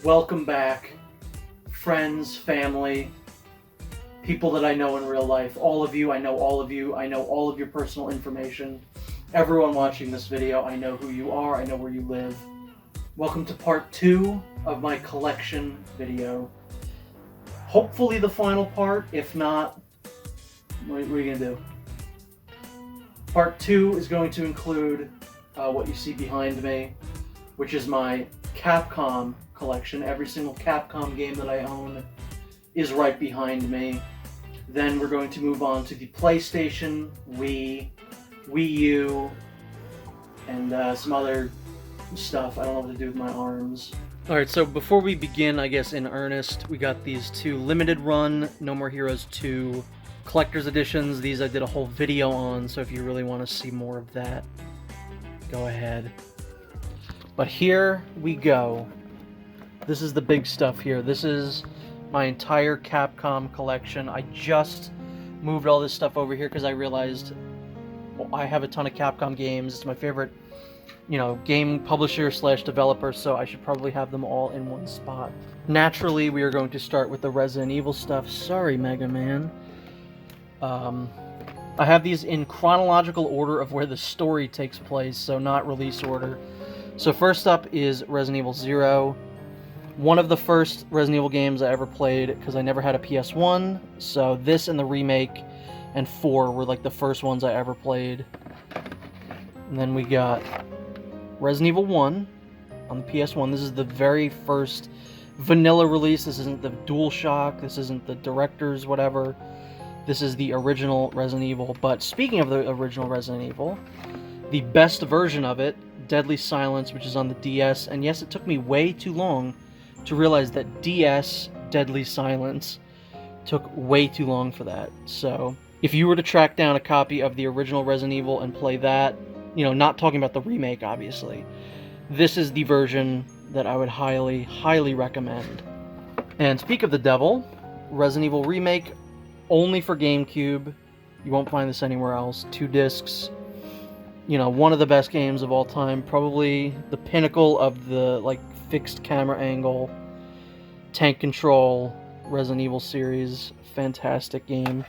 Welcome back, friends, family, people that I know in real life, all of you, I know all of you, I know all of your personal information. Everyone watching this video, I know who you are, I know where you live. Welcome to part 2 of my collection video. Hopefully the final part, if not, what are you gonna do? Part 2 is going to include what you see behind me, which is my Capcom collection. Every single Capcom game that I own is right behind me. Then we're going to move on to the PlayStation, Wii U, and some other stuff. I don't know what to do with my arms. Alright, so before we begin, I guess, in earnest, we got these two limited run No More Heroes 2 collector's editions. These I did a whole video on, so if you really want to see more of that, go ahead. But here we go. This is the big stuff here. This is my entire Capcom collection. I just moved all this stuff over here because I realized I have a ton of Capcom games. It's my favorite, game publisher / developer, so I should probably have them all in one spot. Naturally, we are going to start with the Resident Evil stuff. Sorry, Mega Man. I have these in chronological order of where the story takes place, so not release order. So first up is Resident Evil 0. One of the first Resident Evil games I ever played, because I never had a PS1, so this and the Remake and 4 were like the first ones I ever played. And then we got Resident Evil 1 on the PS1. This is the very first vanilla release. This isn't the DualShock, this isn't the director's whatever. This is the original Resident Evil. But speaking of the original Resident Evil, the best version of it, Deadly Silence, which is on the DS, and yes, it took me way too long to realize that DS Deadly Silence took way too long for that. So if you were to track down a copy of the original Resident Evil and play that, not talking about the remake, obviously, this is the version that I would highly, highly recommend. And speak of the devil, Resident Evil Remake, only for Gamecube. You won't find this anywhere else. 2 discs. One of the best games of all time. Probably the pinnacle of the, fixed camera angle, tank control, Resident Evil series. Fantastic game.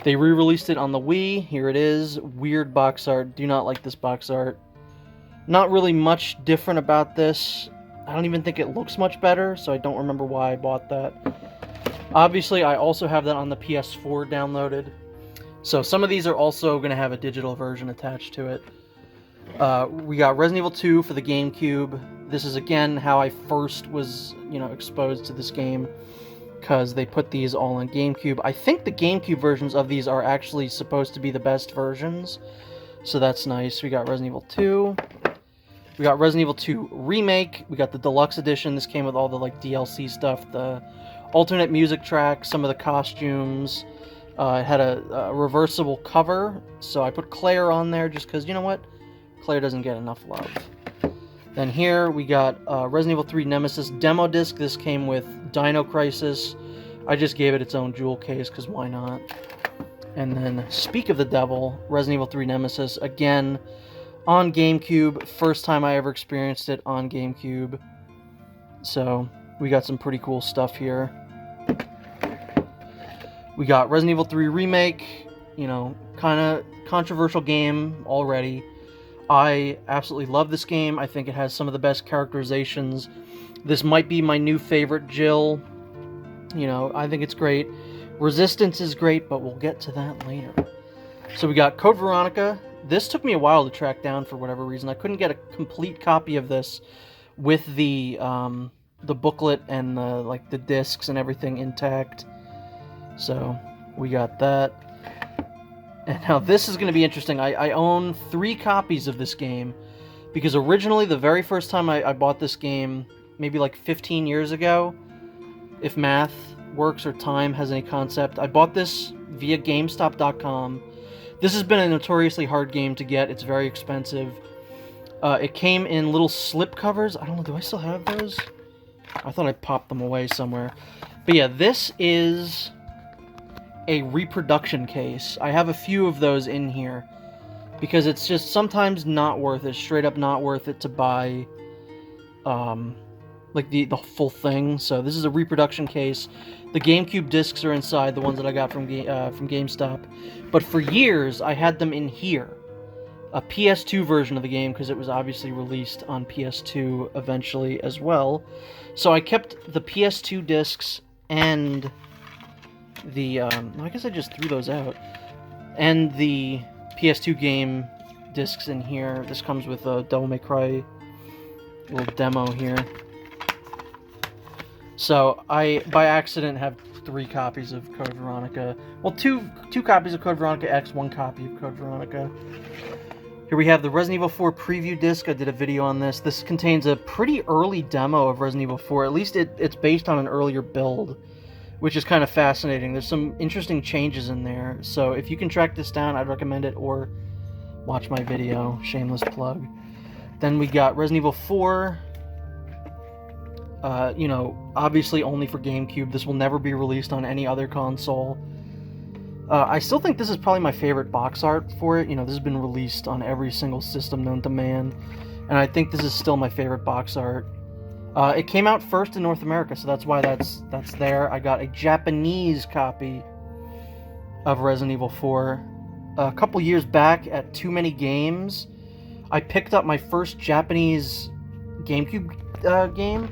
They re-released it on the Wii. Here it is. Weird box art. Do not like this box art. Not really much different about this. I don't even think it looks much better, so I don't remember why I bought that. Obviously, I also have that on the PS4 downloaded. So some of these are also going to have a digital version attached to it. We got Resident Evil 2 for the GameCube. This is, again, how I first was, exposed to this game, because they put these all on GameCube. I think the GameCube versions of these are actually supposed to be the best versions, so that's nice. We got Resident Evil 2. We got Resident Evil 2 Remake. We got the deluxe edition. This came with all the DLC stuff, the alternate music track, some of the costumes. It had a reversible cover, so I put Claire on there just because, you know what? Claire doesn't get enough love. Then here we got Resident Evil 3 Nemesis demo disc. This came with Dino Crisis. I just gave it its own jewel case because why not? And then, speak of the devil, Resident Evil 3 Nemesis, again, on GameCube. First time I ever experienced it on GameCube. So, we got some pretty cool stuff here. We got Resident Evil 3 Remake, kind of controversial game already. I absolutely love this game. I think it has some of the best characterizations. This might be my new favorite Jill. I think it's great. Resistance is great, but we'll get to that later. So we got Code Veronica. This took me a while to track down for whatever reason. I couldn't get a complete copy of this with the booklet and the discs and everything intact. So we got that. And now this is going to be interesting. I own 3 copies of this game because originally the very first time I bought this game, maybe 15 years ago, if math works or time has any concept, I bought this via GameStop.com. This has been a notoriously hard game to get. It's very expensive. It came in little slip covers. I don't know, do I still have those? I thought I popped them away somewhere. But yeah, this is a reproduction case. I have a few of those in here because it's just sometimes not worth it, straight up not worth it to buy like the full thing. So this is a reproduction case. The GameCube discs are inside, the ones that I got from GameStop. But for years, I had them in here. A PS2 version of the game, because it was obviously released on PS2 eventually as well. So I kept the PS2 discs and the... I guess I just threw those out. And the PS2 game discs in here. This comes with a Devil May Cry little demo here. So I, by accident, have 3 copies of Code Veronica. Well, two copies of Code Veronica X, 1 copy of Code Veronica. Here we have the Resident Evil 4 preview disc. I did a video on this. This contains a pretty early demo of Resident Evil 4. At least it's based on an earlier build, which is kind of fascinating. There's some interesting changes in there. So if you can track this down, I'd recommend it, or watch my video. Shameless plug. Then we got Resident Evil 4. You know, obviously only for GameCube. This will never be released on any other console. I still think this is probably my favorite box art for it. You know, this has been released on every single system known to man, and I think this is still my favorite box art. It came out first in North America, so that's why that's there. I got a Japanese copy of Resident Evil 4. A couple years back at Too Many Games, I picked up my first Japanese GameCube game,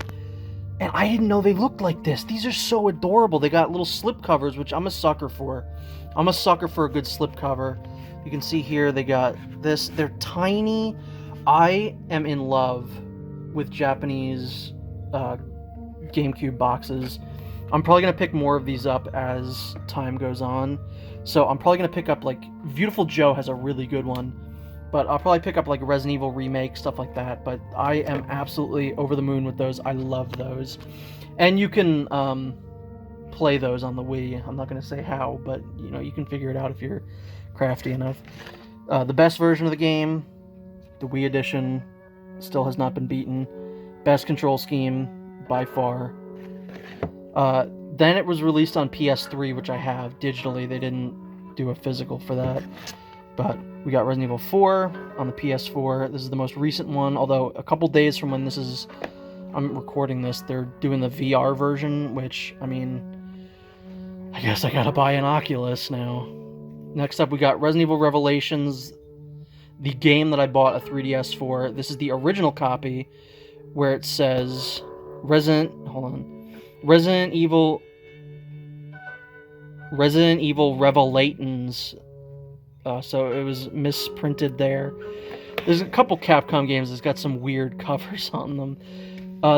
and I didn't know they looked like this. These are so adorable. They got little slipcovers, which I'm a sucker for. I'm a sucker for a good slipcover. You can see here they got this. They're tiny. I am in love with Japanese GameCube boxes. I'm probably going to pick more of these up as time goes on. So I'm probably going to pick up, like, Beautiful Joe has a really good one. But I'll probably pick up, like, Resident Evil Remake, stuff like that. But I am absolutely over the moon with those. I love those. And you can play those on the Wii. I'm not going to say how, but, you know, you can figure it out if you're crafty enough. The best version of the game, the Wii Edition, still has not been beaten. Best control scheme, by far. Then it was released on PS3, which I have digitally. They didn't do a physical for that. But we got Resident Evil 4 on the PS4. This is the most recent one, although a couple days from when I'm recording this, they're doing the VR version, which, I mean, I guess I gotta buy an Oculus now. Next up, we got Resident Evil Revelations, the game that I bought a 3DS for. This is the original copy, where it says Resident Evil Revelations. So it was misprinted there. There's a couple Capcom games that's got some weird covers on them.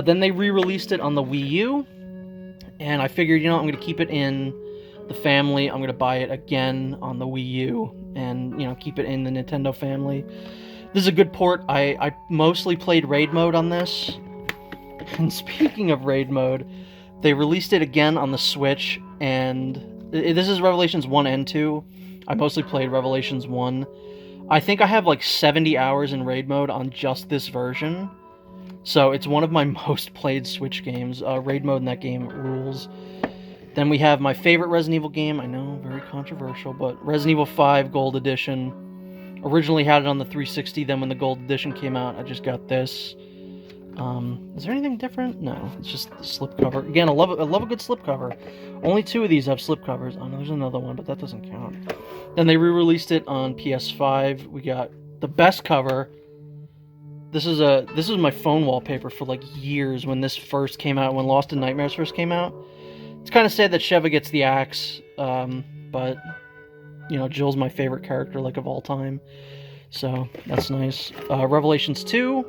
Then they re-released it on the Wii U, and I figured, you know, I'm going to keep it in the family. I'm going to buy it again on the Wii U, and, you know, keep it in the Nintendo family. This is a good port. I mostly played Raid Mode on this. And speaking of Raid Mode, they released it again on the Switch, and this is Revelations 1 and 2. I mostly played Revelations 1. I think I have like 70 hours in Raid Mode on just this version. So it's one of my most played Switch games. Raid Mode in that game rules. Then we have my favorite Resident Evil game. I know, very controversial, but Resident Evil 5 Gold Edition. Originally had it on the 360, then when the Gold Edition came out, I just got this. Is there anything different? No, it's just the slipcover. Again, I love a good slipcover. Only 2 of these have slipcovers. Oh no, there's another one, but that doesn't count. Then they re-released it on PS5. We got the best cover. This is my phone wallpaper for like years when this first came out, when Lost in Nightmares first came out. It's kind of sad that Sheva gets the axe, but, you know, Jill's my favorite character, like, of all time. So, that's nice. Revelations 2.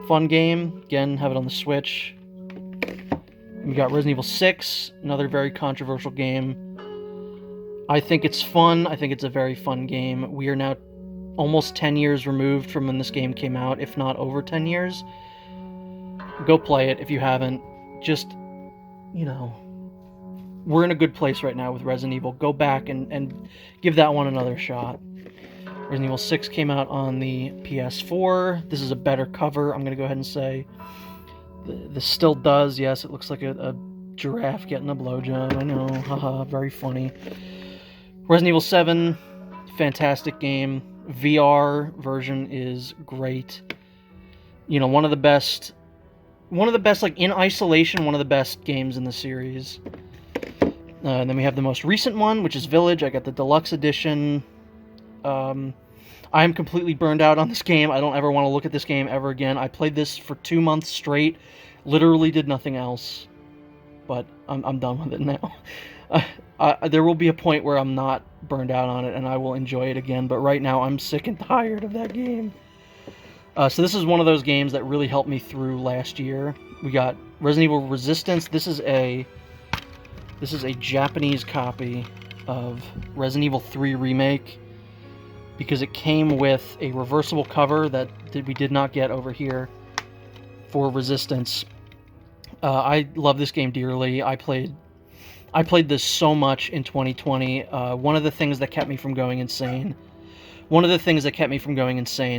Fun game. Again, have it on the Switch. We got Resident Evil 6. Another very controversial game. I think it's fun. I think it's a very fun game. We are now almost 10 years removed from when this game came out, if not over 10 years. Go play it if you haven't. Just, you know, we're in a good place right now with Resident Evil. Go back and give that one another shot. Resident Evil 6 came out on the PS4. This is a better cover, I'm going to go ahead and say. This still does, yes, it looks like a giraffe getting a blowjob. I know, haha, very funny. Resident Evil 7, fantastic game. VR version is great. You know, one of the best one of the best, like, in isolation, one of the best games in the series. And then we have the most recent one, which is Village. I got the deluxe edition. I am completely burned out on this game. I don't ever want to look at this game ever again. I played this for 2 months straight, literally did nothing else, but I'm done with it now. There will be a point where I'm not burned out on it, and I will enjoy it again, but right now I'm sick and tired of that game. So this is one of those games that really helped me through last year. We got Resident Evil Resistance. This is a Japanese copy of Resident Evil 3 Remake, because it came with a reversible cover that we did not get over here for Resistance. I love this game dearly. I played this so much in 2020. One of the things that kept me from going insane.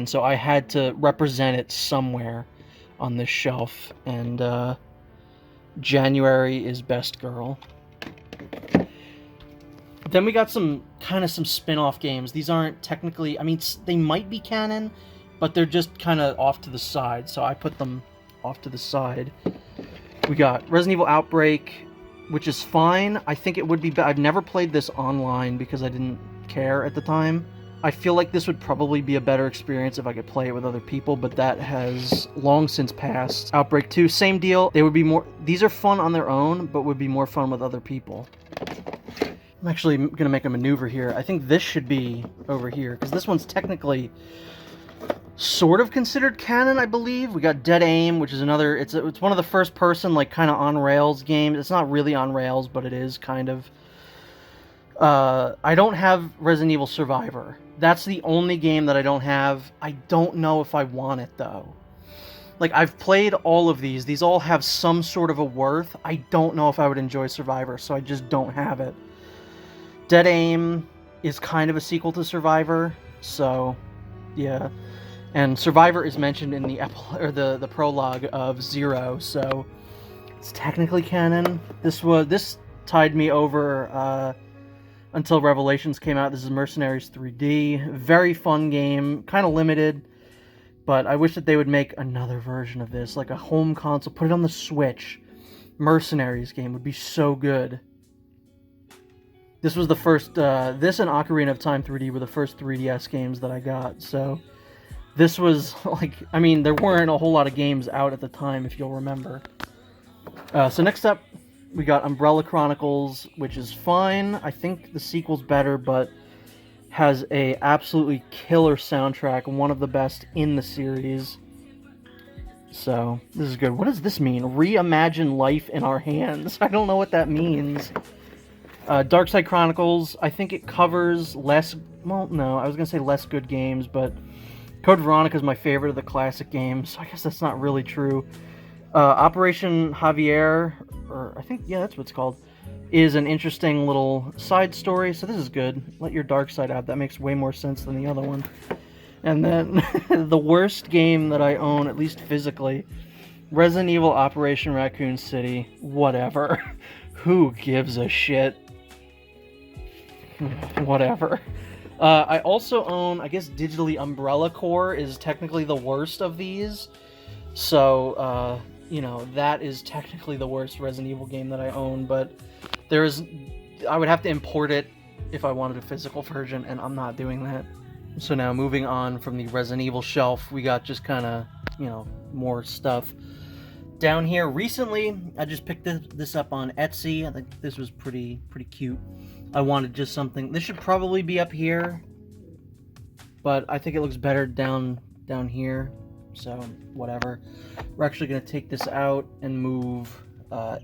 So I had to represent it somewhere on this shelf, and January is Best Girl. Then we got some spin-off games. These aren't technically, I mean, they might be canon, but they're just kind of off to the side, so I put them off to the side. We got Resident Evil Outbreak, which is fine. I think it would be I've never played this online because I didn't care at the time. I feel like this would probably be a better experience if I could play it with other people, but that has long since passed. Outbreak 2, same deal. These are fun on their own, but would be more fun with other people. I'm actually going to make a maneuver here. I think this should be over here, because this one's technically sort of considered canon, I believe. We got Dead Aim, which is another... It's one of the first-person, like, kind of on-rails games. It's not really on-rails, but it is kind of. I don't have Resident Evil Survivor. That's the only game that I don't have. I don't know if I want it, though. Like, I've played all of these. These all have some sort of a worth. I don't know if I would enjoy Survivor, so I just don't have it. Dead Aim is kind of a sequel to Survivor, so yeah. And Survivor is mentioned in the prologue of Zero, so it's technically canon. This tied me over until Revelations came out. This is Mercenaries 3D. Very fun game, kind of limited, but I wish that they would make another version of this, like a home console. Put it on the Switch. Mercenaries game would be so good. This was the first, this and Ocarina of Time 3D were the first 3DS games that I got, so this was, like, I mean, there weren't a whole lot of games out at the time, if you'll remember. So next up, we got Umbrella Chronicles, which is fine. I think the sequel's better, but has a absolutely killer soundtrack, one of the best in the series. So, this is good. What does this mean? Reimagine life in our hands. I don't know what that means. Dark Side Chronicles, I think it covers less... Well, no, I was going to say less good games, but Code Veronica is my favorite of the classic games, so I guess that's not really true. Operation Javier, or I think, yeah, that's what it's called, is an interesting little side story, so this is good. Let your dark side out. That makes way more sense than the other one. And then, the worst game that I own, at least physically, Resident Evil Operation Raccoon City. Whatever. Who gives a shit? Whatever. I also own, I guess digitally, Umbrella Corps is technically the worst of these. So, you know, that is technically the worst Resident Evil game that I own, but I would have to import it if I wanted a physical version, and I'm not doing that. So now, moving on from the Resident Evil shelf, we got just kind of, you know, more stuff. Down here, recently, I just picked this up on Etsy. I think this was pretty cute. I wanted just something. This should probably be up here, but I think it looks better down here. So, whatever. We're actually going to take this out and move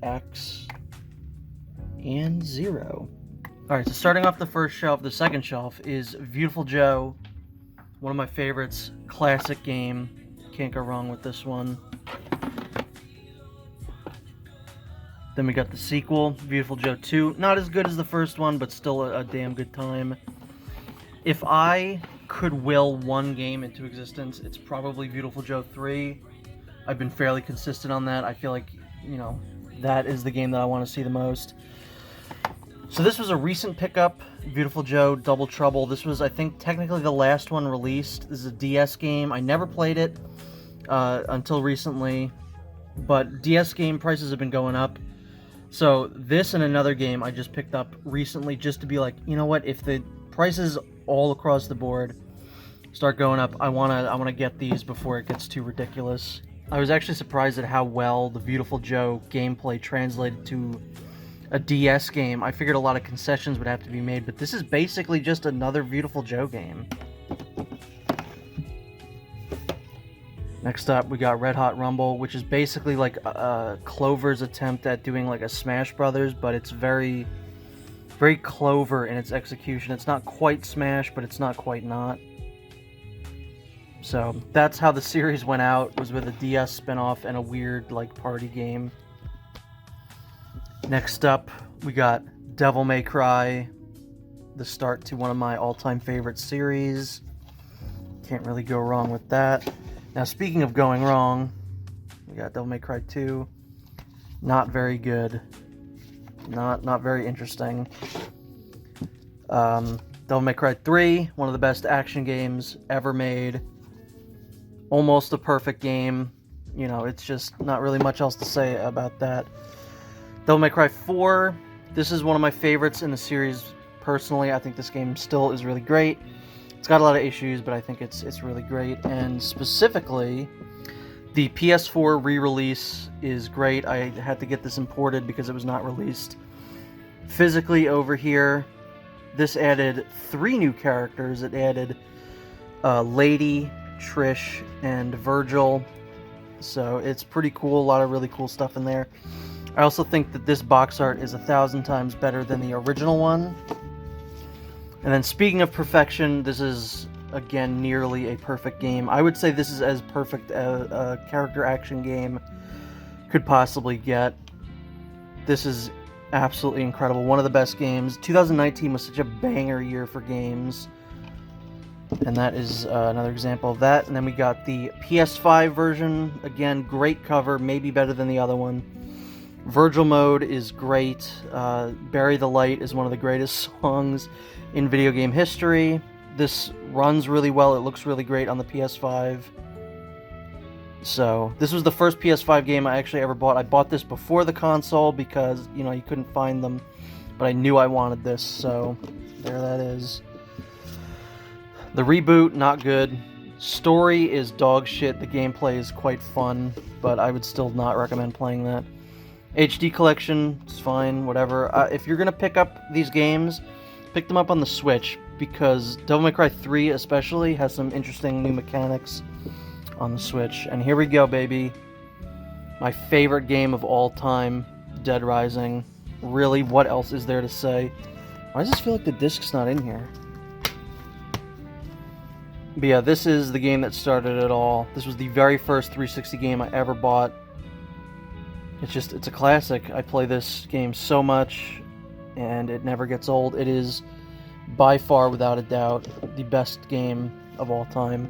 X and 0. Alright, so starting off the first shelf, the second shelf is Beautiful Joe. One of my favorites. Classic game. Can't go wrong with this one. Then we got the sequel, Beautiful Joe 2. Not as good as the first one, but still a damn good time. If I could will one game into existence, it's probably Beautiful Joe 3. I've been fairly consistent on that. I feel like, you know, that is the game that I want to see the most. So this was a recent pickup, Beautiful Joe Double Trouble. This was, I think, technically the last one released. This is a DS game. I never played it until recently. but DS game prices have been going up. So this and another game I just picked up recently just to be like, you know what, if the prices all across the board start going up, I wanna get these before it gets too ridiculous. I was actually surprised at how well the Beautiful Joe gameplay translated to a DS game. I figured a lot of concessions would have to be made, but this is basically just another Beautiful Joe game. Next up, we got Red Hot Rumble, which is basically like Clover's attempt at doing like a Smash Brothers, but it's very, very Clover in its execution. It's not quite Smash, but it's not quite not. So that's how the series went out, was with a DS spinoff and a weird like party game. Next up, we got Devil May Cry, the start to one of my all-time favorite series. Can't really go wrong with that. Now, speaking of going wrong, we got Devil May Cry 2. Not very good. Not very interesting. Devil May Cry 3, one of the best action games ever made. Almost a perfect game. You know, it's just not really much else to say about that. Devil May Cry 4, this is one of my favorites in the series personally. I think this game still is really great. It's got a lot of issues, but I think it's really great. And specifically, the PS4 re-release is great. I had to get this imported because it was not released physically over here. This added 3 new characters. It added Lady, Trish, and Virgil. So it's pretty cool. A lot of really cool stuff in there. I also think that this box art is 1,000 times better than the original one. And then speaking of perfection, this is, again, nearly a perfect game. I would say this is as perfect a character action game could possibly get. This is absolutely incredible. One of the best games. 2019 was such a banger year for games. And that is another example of that. And then we got the PS5 version. Again, great cover, maybe better than the other one. Virgil mode is great. Bury the Light is one of the greatest songs in video game history. This runs really well. It looks really great on the PS5. So, this was the first PS5 game I actually ever bought. I bought this before the console because, you know, you couldn't find them. But I knew I wanted this, so there that is. The reboot, not good. Story is dog shit. The gameplay is quite fun, but I would still not recommend playing that. HD collection, it's fine, whatever. If you're going to pick up these games, pick them up on the Switch, because Devil May Cry 3 especially has some interesting new mechanics on the Switch. And here we go, baby. My favorite game of all time, Dead Rising. Really, what else is there to say? Why does this feel like the disc's not in here? But yeah, this is the game that started it all. This was the very first 360 game I ever bought. It's a classic. I play this game so much, and it never gets old. It is, by far, without a doubt, the best game of all time.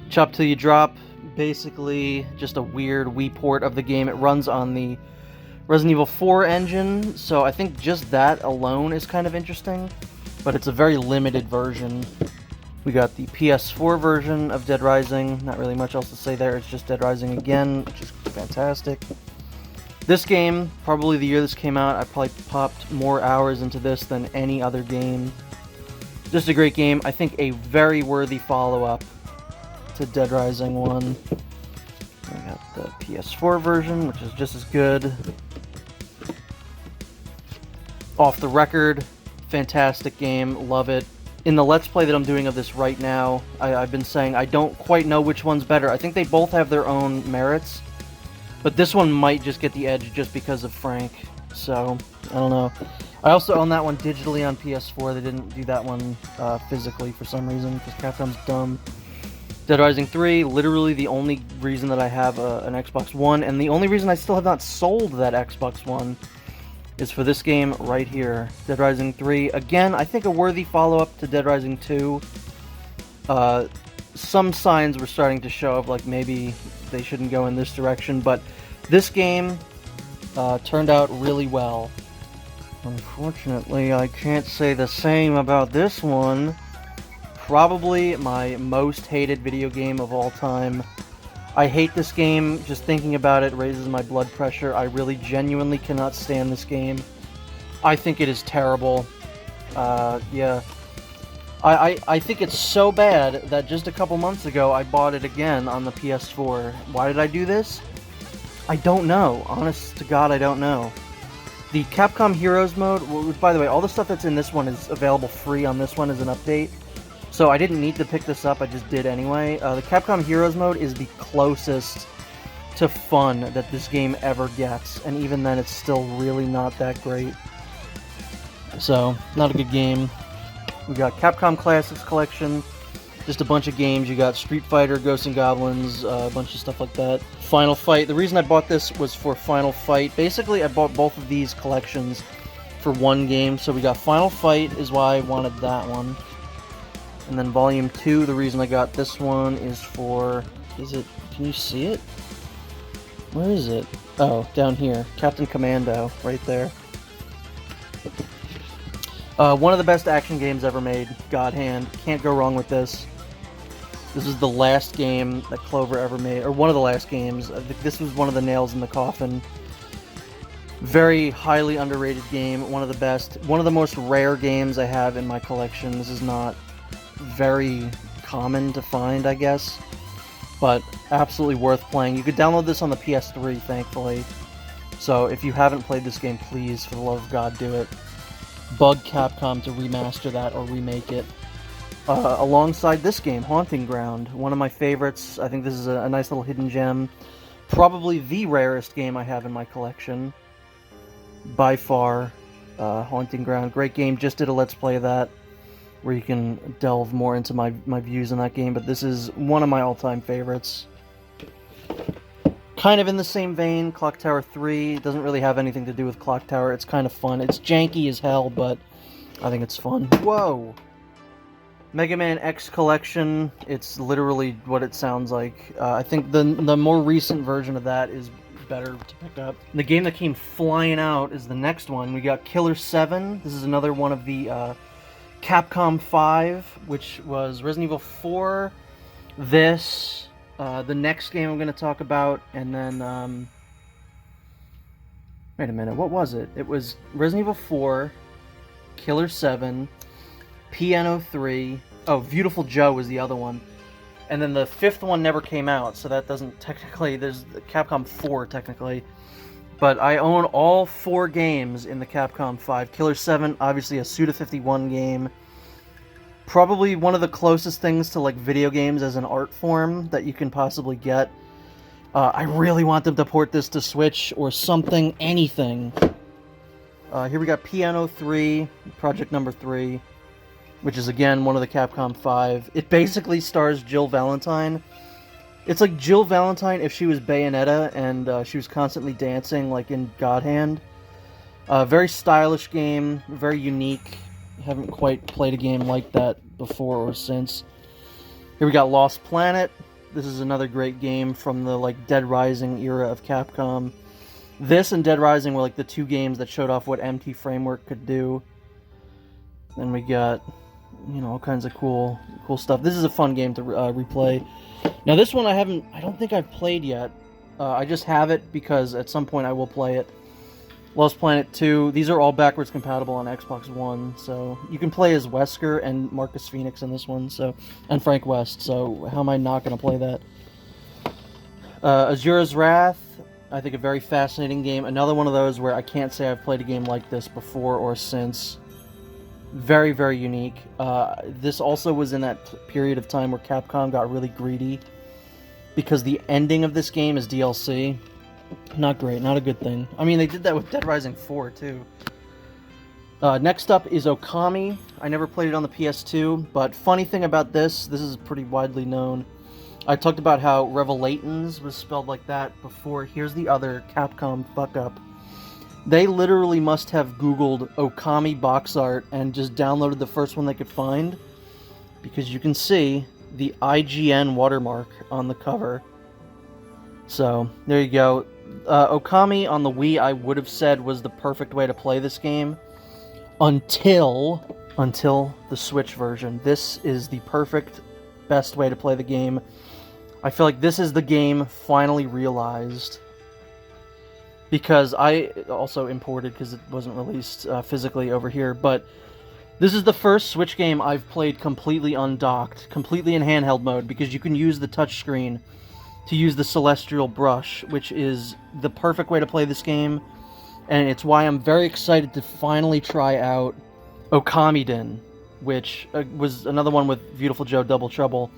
Chop Till You Drop, basically just a weird Wii port of the game. It runs on the Resident Evil 4 engine, so I think just that alone is kind of interesting, but it's a very limited version. We got the PS4 version of Dead Rising. Not really much else to say there. It's just Dead Rising again, which is fantastic. This game, probably the year this came out, I probably popped more hours into this than any other game. Just a great game. I think a very worthy follow-up to Dead Rising 1. I got the PS4 version, which is just as good. Off the Record, fantastic game, love it. In the Let's Play that I'm doing of this right now, I've been saying I don't quite know which one's better. I think they both have their own merits. But this one might just get the edge just because of Frank, so I don't know. I also own that one digitally on PS4. They didn't do that one physically for some reason, because Capcom's dumb. Dead Rising 3, literally the only reason that I have an Xbox One, and the only reason I still have not sold that Xbox One is for this game right here. Dead Rising 3, again, I think a worthy follow-up to Dead Rising 2. Some signs were starting to show of like maybe they shouldn't go in this direction, but this game turned out really well. Unfortunately, I can't say the same about this one. Probably my most hated video game of all time. I hate this game. Just thinking about it raises my blood pressure. I really genuinely cannot stand this game. I think it is terrible. Yeah. I think it's so bad that just a couple months ago I bought it again on the PS4. Why did I do this? I don't know. Honest to God, I don't know. The Capcom Heroes mode, which, by the way, all the stuff that's in this one is available free on this one as an update. So I didn't need to pick this up, I just did anyway. The Capcom Heroes mode is the closest to fun that this game ever gets. And even then, it's still really not that great. So, not a good game. We got Capcom Classics Collection, just a bunch of games. You got Street Fighter, Ghosts and Goblins, a bunch of stuff like that. Final Fight. The reason I bought this was for Final Fight. Basically, I bought both of these collections for one game. So we got Final Fight is why I wanted that one. And then Volume 2, the reason I got this one is for... Can you see it? Where is it? Oh, down here. Captain Commando, right there. One of the best action games ever made. God Hand. Can't go wrong with this. This is the last game that Clover ever made, or one of the last games. I think this was one of the nails in the coffin. Very highly underrated game. One of the best. One of the most rare games I have in my collection. This is not very common to find, I guess. But absolutely worth playing. You could download this on the PS3, thankfully. So if you haven't played this game, please, for the love of God, do it. Bug Capcom to remaster that or remake it. Alongside this game, Haunting Ground, one of my favorites. I think this is a nice little hidden gem. Probably the rarest game I have in my collection. By far, Haunting Ground. Great game, just did a Let's Play of that, where you can delve more into my views on that game, but this is one of my all-time favorites. Kind of in the same vein, Clock Tower 3. Doesn't really have anything to do with Clock Tower. It's kind of fun. It's janky as hell, but I think it's fun. Whoa! Mega Man X Collection. It's literally what it sounds like. I think the more recent version of that is better to pick up. The game that came flying out is the next one. We got Killer 7. This is another one of the Capcom 5, which was Resident Evil 4. This... the next game I'm going to talk about, and then, wait a minute, what was it? It was Resident Evil 4, Killer 7, Piano 3, oh, Beautiful Joe was the other one, and then the fifth one never came out, so that doesn't technically, there's Capcom 4, technically, but I own all 4 games in the Capcom 5. Killer 7, obviously a Suda51 game. Probably one of the closest things to like video games as an art form that you can possibly get. I really want them to port this to Switch or something, anything. Here we got Piano 3, Project Number 3, which is again one of the Capcom 5. It basically stars Jill Valentine. It's like Jill Valentine if she was Bayonetta and she was constantly dancing like in God Hand. Very stylish game, very unique. Haven't quite played a game like that before or since. Here we got Lost Planet. This is another great game from the like Dead Rising era of Capcom. This and Dead Rising were like the 2 games that showed off what MT Framework could do. Then we got, you know, all kinds of cool stuff. This is a fun game to replay. Now this one I don't think I've played yet. I just have it because at some point I will play it. Lost Planet 2. These are all backwards compatible on Xbox One, so you can play as Wesker and Marcus Phoenix in this one, so, and Frank West, so how am I not going to play that? Azura's Wrath, I think a very fascinating game. Another one of those where I can't say I've played a game like this before or since. Very, very unique. This also was in that period of time where Capcom got really greedy, because the ending of this game is DLC. Not great, not a good thing. I mean, they did that with Dead Rising 4, too. Next up is Okami. I never played it on the PS2, but funny thing about this is pretty widely known. I talked about how Revelatons was spelled like that before. Here's the other Capcom fuck-up. They literally must have Googled Okami box art and just downloaded the first one they could find, because you can see the IGN watermark on the cover. So, there you go. Okami on the Wii, I would have said, was the perfect way to play this game. Until the Switch version. This is the perfect, best way to play the game. I feel like this is the game finally realized. Because I also imported because it wasn't released physically over here, but this is the first Switch game I've played completely undocked, completely in handheld mode, because you can use the touchscreen to use the Celestial Brush, which is the perfect way to play this game, and it's why I'm very excited to finally try out Okami, which was another one with Beautiful Joe Double Trouble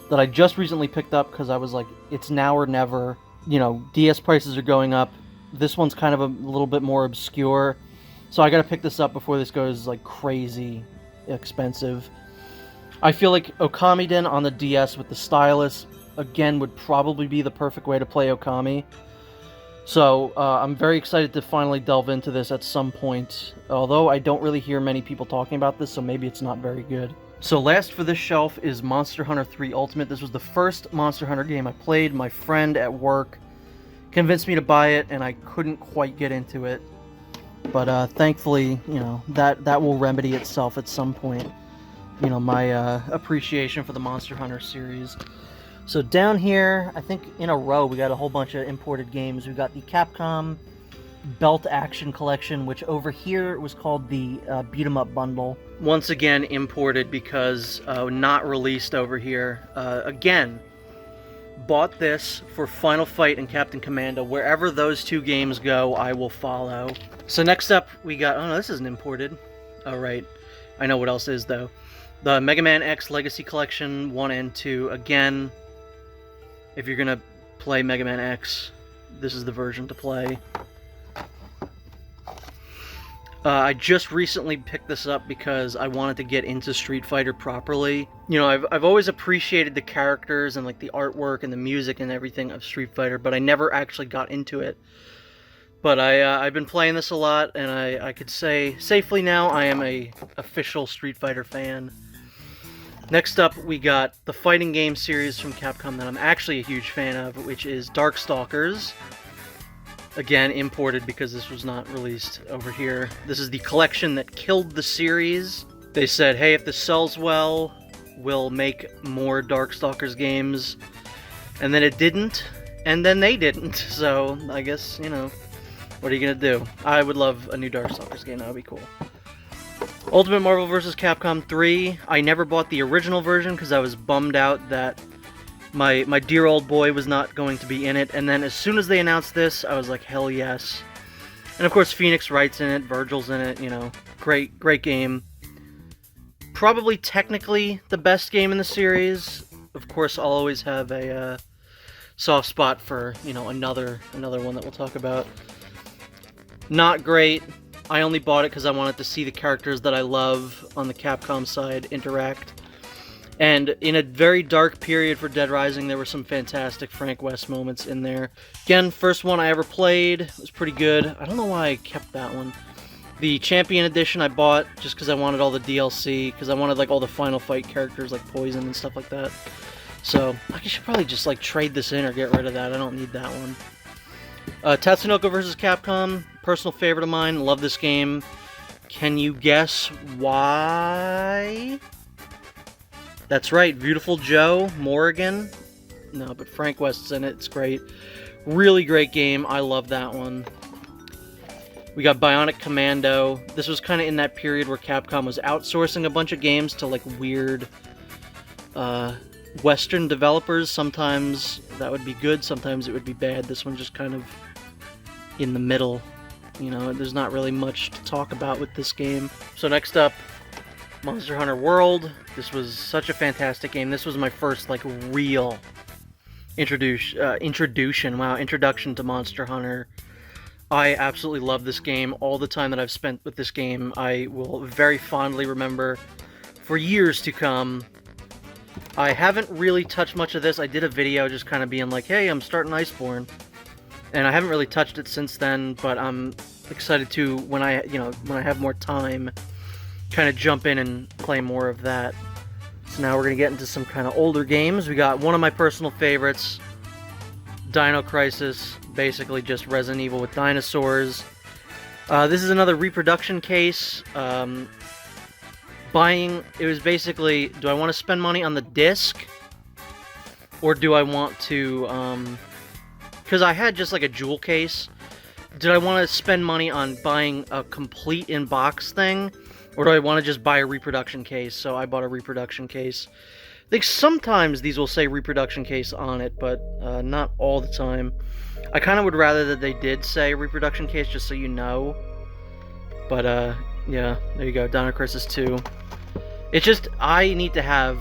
that I just recently picked up because I was like, it's now or never. You know, DS prices are going up. This one's kind of a little bit more obscure, so I gotta pick this up before this goes like crazy expensive. I feel like Okami on the DS with the stylus, again, would probably be the perfect way to play Okami. So I'm very excited to finally delve into this at some point, although I don't really hear many people talking about this, so maybe it's not very good. So last for this shelf is Monster Hunter 3 Ultimate. This was the first Monster Hunter game I played. My friend at work convinced me to buy it, and I couldn't quite get into it. But thankfully, you know, that will remedy itself at some point. You know, my appreciation for the Monster Hunter series. So down here, I think in a row, we got a whole bunch of imported games. We got the Capcom Belt Action Collection, which over here was called the Beat 'em Up Bundle. Once again, imported because not released over here. Again, bought this for Final Fight and Captain Commando. Wherever those two games go, I will follow. So next up, we got... Oh, no, this isn't imported. Oh, right. I know what else is, though. The Mega Man X Legacy Collection 1 and 2. Again, if you're going to play Mega Man X, this is the version to play. I just recently picked this up because I wanted to get into Street Fighter properly. You know, I've always appreciated the characters and like the artwork and the music and everything of Street Fighter, but I never actually got into it. But I've been playing this a lot, and I could say safely now I am a official Street Fighter fan. Next up, we got the fighting game series from Capcom that I'm actually a huge fan of, which is Darkstalkers. Again, imported because this was not released over here. This is the collection that killed the series. They said, hey, if this sells well, we'll make more Darkstalkers games. And then it didn't, and then they didn't. So, I guess, you know, what are you gonna do? I would love a new Darkstalkers game, that would be cool. Ultimate Marvel vs. Capcom 3. I never bought the original version because I was bummed out that my dear old boy was not going to be in it, and then as soon as they announced this, I was like, hell yes. And of course, Phoenix Wright's in it, Virgil's in it, you know, great game. Probably technically the best game in the series. Of course, I'll always have a soft spot for, you know, another one that we'll talk about. Not great. I only bought it because I wanted to see the characters that I love on the Capcom side interact. And in a very dark period for Dead Rising, there were some fantastic Frank West moments in there. Again, first one I ever played. It was pretty good. I don't know why I kept that one. The Champion Edition I bought just because I wanted all the DLC, because I wanted like all the Final Fight characters like Poison and stuff like that. So I should probably just like trade this in or get rid of that. I don't need that one. Tatsunoko vs. Capcom, personal favorite of mine. Love this game. Can you guess why? That's right, Beautiful Joe Morrigan. No, but Frank West's in it. It's great. Really great game. I love that one. We got Bionic Commando. This was kind of in that period where Capcom was outsourcing a bunch of games to like weird Western developers. Sometimes that would be good, sometimes it would be bad. This one's just kind of in the middle. You know, there's not really much to talk about with this game. So next up, Monster Hunter World. This was such a fantastic game. This was my first like real introduction to Monster Hunter. I absolutely love this game. All the time that I've spent with this game, I will very fondly remember for years to come. I haven't really touched much of this. I did a video just kind of being like, hey, I'm starting Iceborne. And I haven't really touched it since then, but I'm excited to, when I have more time, kind of jump in and play more of that. So now we're going to get into some kind of older games. We got one of my personal favorites, Dino Crisis, basically just Resident Evil with dinosaurs. This is another reproduction case. It was basically, do I want to spend money on the disc? Or do I want to, because I had just like a jewel case. Did I want to spend money on buying a complete in-box thing? Or do I want to just buy a reproduction case? So I bought a reproduction case. I think sometimes these will say reproduction case on it, but not all the time. I kind of would rather that they did say reproduction case, just so you know. But, yeah, there you go, Dino Crisis 2. It's just, I need to have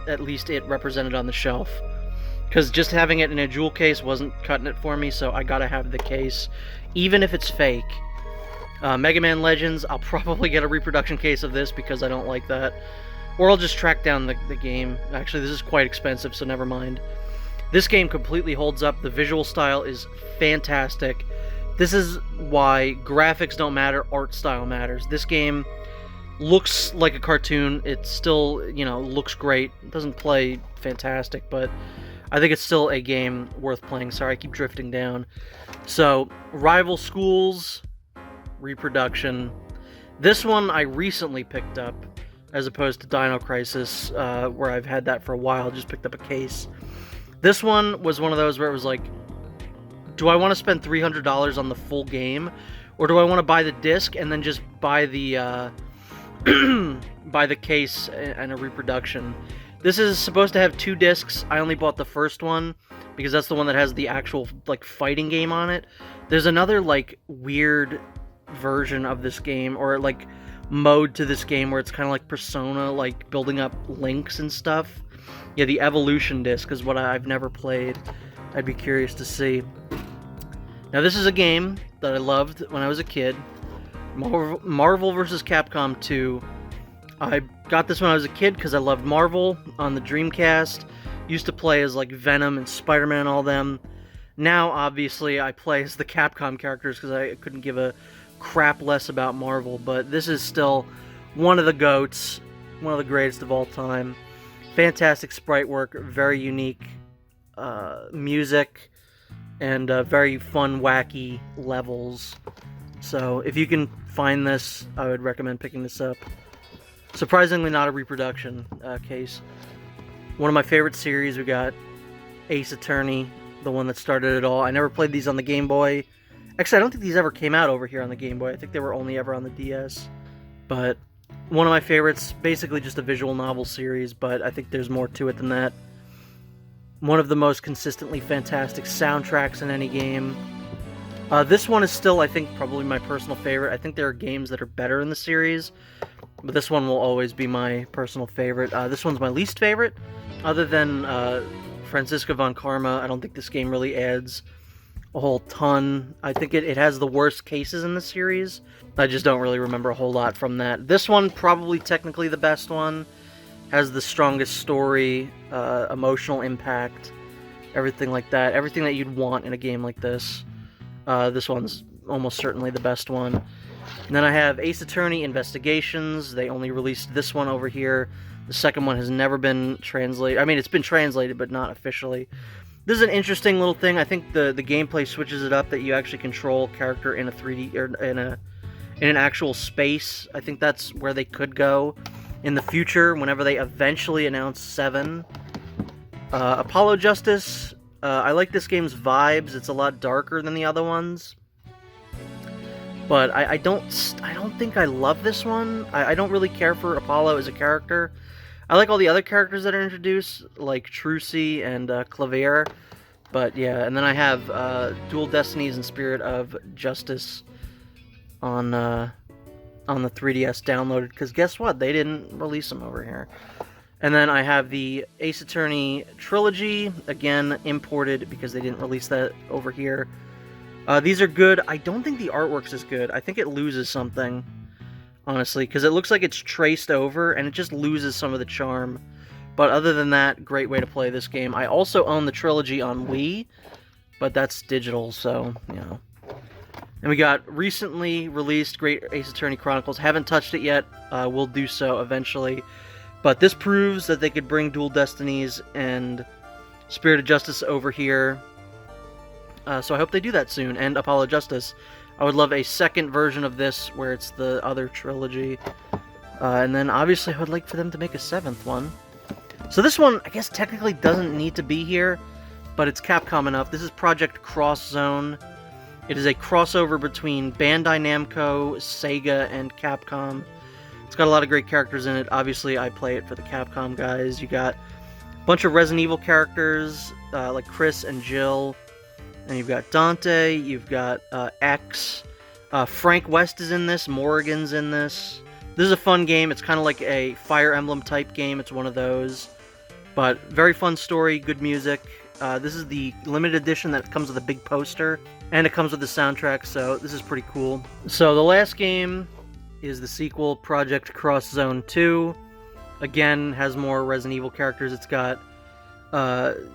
at least it represented on the shelf. Because just having it in a jewel case wasn't cutting it for me, so I gotta have the case, even if it's fake. Mega Man Legends, I'll probably get a reproduction case of this because I don't like that. Or I'll just track down the game. Actually, this is quite expensive, so never mind. This game completely holds up. The visual style is fantastic. This is why graphics don't matter, art style matters. This game looks like a cartoon. It still, you know, looks great. It doesn't play fantastic, but I think it's still a game worth playing. Sorry, I keep drifting down. So, Rival Schools, reproduction. This one I recently picked up, as opposed to Dino Crisis, where I've had that for a while, just picked up a case. This one was one of those where it was like, do I want to spend $300 on the full game, or do I want to buy the disc and then just buy the buy the case and a reproduction? This is supposed to have 2 discs. I only bought the first one because that's the one that has the actual like fighting game on it. There's another like weird version of this game, or like mode to this game, where it's kind of like Persona, like building up links and stuff. Yeah, the Evolution disc is what I've never played. I'd be curious to see. Now this is a game that I loved when I was a kid. Marvel vs. Capcom 2. I got this when I was a kid because I loved Marvel on the Dreamcast. Used to play as like Venom and Spider-Man and all them. Now, obviously, I play as the Capcom characters because I couldn't give a crap less about Marvel. But this is still one of the GOATs, one of the greatest of all time. Fantastic sprite work, very unique music, and very fun, wacky levels. So if you can find this, I would recommend picking this up. Surprisingly not a reproduction case. One of my favorite series, we got Ace Attorney, the one that started it all. I never played these on the Game Boy. Actually, I don't think these ever came out over here on the Game Boy. I think they were only ever on the DS. But one of my favorites, basically just a visual novel series, but I think there's more to it than that. One of the most consistently fantastic soundtracks in any game. This one is still, I think, probably my personal favorite. I think there are games that are better in the series, but this one will always be my personal favorite. This one's my least favorite, other than Franziska von Karma. I don't think this game really adds a whole ton. I think it has the worst cases in the series. I just don't really remember a whole lot from that. This one, probably technically the best one. Has the strongest story, emotional impact, everything like that. Everything that you'd want in a game like this. This one's almost certainly the best one. And then I have Ace Attorney Investigations. They only released this one over here. The second one has never been translated. I mean, it's been translated, but not officially. This is an interesting little thing. I think the gameplay switches it up, that you actually control character in a 3D, or in an actual space. I think that's where they could go in the future, whenever they eventually announce 7. Apollo Justice. I like this game's vibes. It's a lot darker than the other ones. But I don't think I love this one. I don't really care for Apollo as a character. I like all the other characters that are introduced, like Trucy and Clavier. But yeah, and then I have Dual Destinies and Spirit of Justice on the 3DS downloaded, because guess what? They didn't release them over here. And then I have the Ace Attorney Trilogy, again imported because they didn't release that over here. These are good. I don't think the artwork's as good. I think it loses something, honestly, because it looks like it's traced over, and it just loses some of the charm. But other than that, great way to play this game. I also own the Trilogy on Wii, but that's digital, so, you know. And we got recently released Great Ace Attorney Chronicles. Haven't touched it yet. We'll do so eventually. But this proves that they could bring Dual Destinies and Spirit of Justice over here. So I hope they do that soon. And Apollo Justice. I would love a second version of this where it's the other trilogy. And then obviously I would like for them to make a 7th one. So this one, I guess technically doesn't need to be here, but it's Capcom enough. This is Project Cross Zone. It is a crossover between Bandai Namco, Sega, and Capcom. It's got a lot of great characters in it. Obviously, I play it for the Capcom guys. You got a bunch of Resident Evil characters, like Chris and Jill. And you've got Dante, you've got X. Frank West is in this, Morrigan's in this. This is a fun game. It's kind of like a Fire Emblem type game. It's one of those. But very fun story, good music. This is the limited edition that comes with a big poster. And it comes with the soundtrack, so this is pretty cool. So the last game is the sequel, Project Cross Zone 2. Again, has more Resident Evil characters. It's got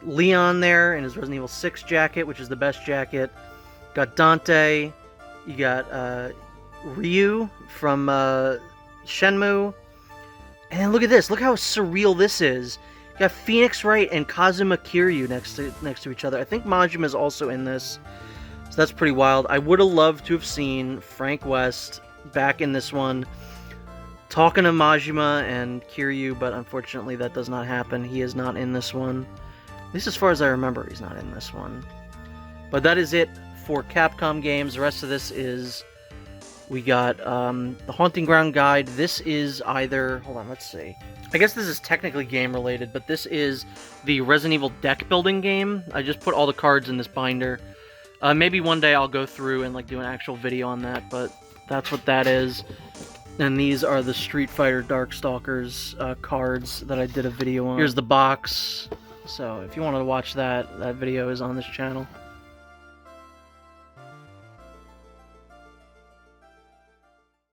Leon there in his Resident Evil 6 jacket, which is the best jacket. Got Dante. You got Ryu from Shenmue. And then look at this. Look how surreal this is. You got Phoenix Wright and Kazuma Kiryu next to each other. I think Majima is also in this. So that's pretty wild. I would have loved to have seen Frank West back in this one, talking to Majima and Kiryu, but unfortunately that does not happen. He is not in this one. At least as far as I remember, he's not in this one. But that is it for Capcom games. The rest of this is... We got the Haunting Ground Guide. This is either... Hold on, let's see. I guess this is technically game-related, but this is the Resident Evil deck-building game. I just put all the cards in this binder. Maybe one day I'll go through and do an actual video on that, but that's what that is. And these are the Street Fighter Darkstalkers cards that I did a video on. Here's the box. So if you wanted to watch that, that video is on this channel.